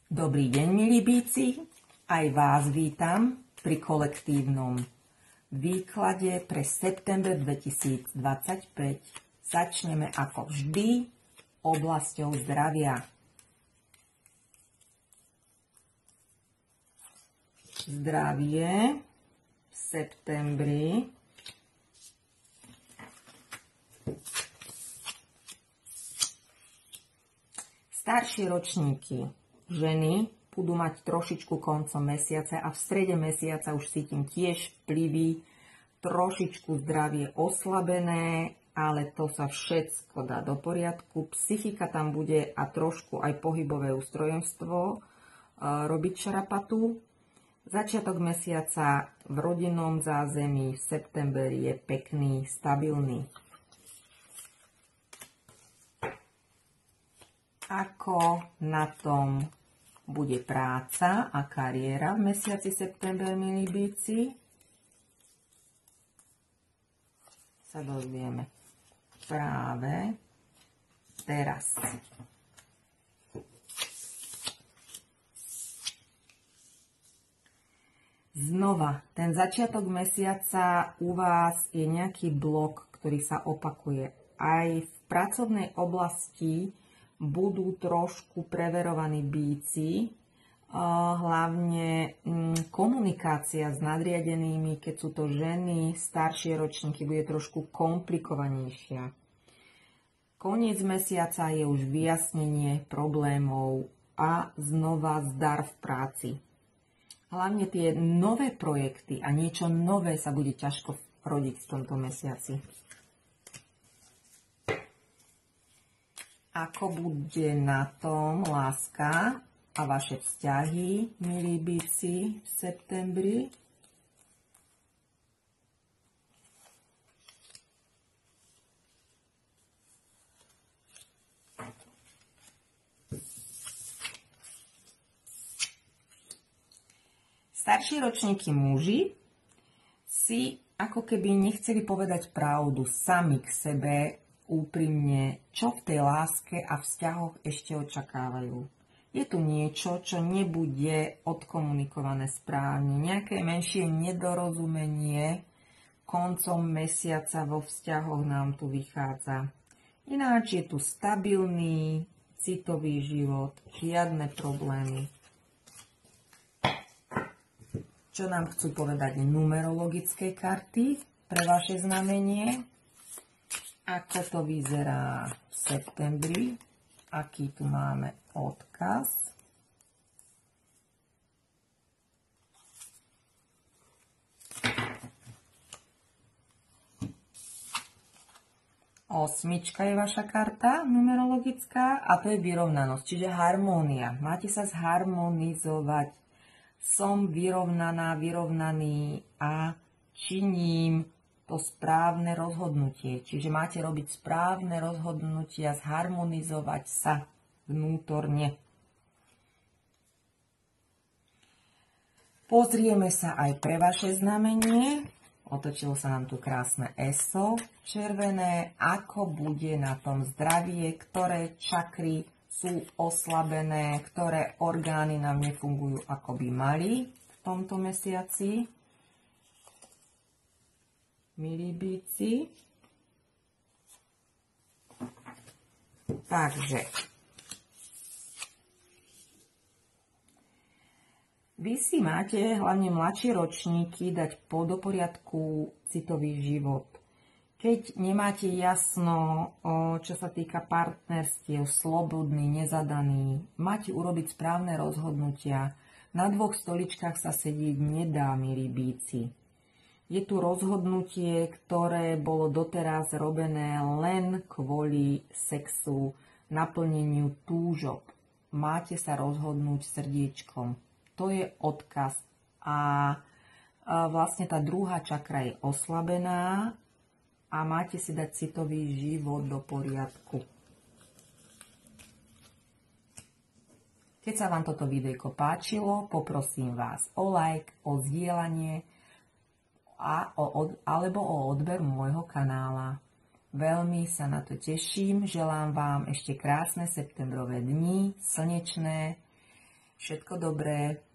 Dobrý deň, milí bíci, aj vás vítam pri kolektívnom výklade pre september 2025. Začneme ako vždy oblasťou zdravia. Zdravie v septembri. Staršie ročníky ženy budú mať trošičku koncom mesiaca a v strede mesiaca už cítim tiež vplyvy, trošičku zdravie oslabené, ale to sa všetko dá do poriadku. Psychika tam bude a trošku aj pohybové ústrojenstvo robiť šarapatu. Začiatok mesiaca v rodinnom zázemí v septembri je pekný, stabilný. Ako na tom bude práca a kariéra v mesiaci september, milí bíci? Sa dozvieme práve teraz. Znova, ten začiatok mesiaca u vás je nejaký blok, ktorý sa opakuje. Aj v pracovnej oblasti budú trošku preverovaní bíci, hlavne komunikácia s nadriadenými, keď sú to ženy, staršie ročníky, bude trošku komplikovanejšia. Koniec mesiaca je už vyjasnenie problémov a znova zdar v práci. Hlavne tie nové projekty a niečo nové sa bude ťažko rodiť v tomto mesiaci. Ako bude na tom láska a vaše vzťahy, milí bíci, v septembri? Starší ročníky muži si ako keby nechceli povedať pravdu sami k sebe, úprimne, čo v tej láske a vzťahoch ešte očakávajú. Je tu niečo, čo nebude odkomunikované správne, nejaké menšie nedorozumenie koncom mesiaca vo vzťahoch nám tu vychádza. Ináč je tu stabilný, citový život, žiadne problémy. Čo nám chcú povedať numerologické karty pre vaše znamenie? Ako to vyzerá v septembri? Aký tu máme odkaz? Osmička je vaša karta numerologická a to je vyrovnanosť, čiže harmónia. Máte sa zharmonizovať. Som vyrovnaná, vyrovnaný a činím to správne rozhodnutie. Čiže máte robiť správne rozhodnutia, zharmonizovať sa vnútorne. Pozrieme sa aj pre vaše znamenie. Otočilo sa nám tu krásne ESO červené. Ako bude na tom zdravie, ktoré čakry sú oslabené, ktoré orgány nám nefungujú ako by mali v tomto mesiaci. Milí bíci. Takže vy si máte, hlavne mladšie ročníky, dať do poriadku citový život. Keď nemáte jasno, čo sa týka partnerstiev, slobodný, nezadaný, máte urobiť správne rozhodnutia. Na dvoch stoličkách sa sedieť nedá, milí bíci. Je tu rozhodnutie, ktoré bolo doteraz robené len kvôli sexu, naplneniu túžob. Máte sa rozhodnúť srdiečkom. To je odkaz. A vlastne tá druhá čakra je oslabená a máte si dať citový život do poriadku. Keď sa vám toto videjko páčilo, poprosím vás o like, o zdieľanie alebo o odber môjho kanála. Veľmi sa na to teším, želám vám ešte krásne septembrové dni, slnečné, Všetko dobré.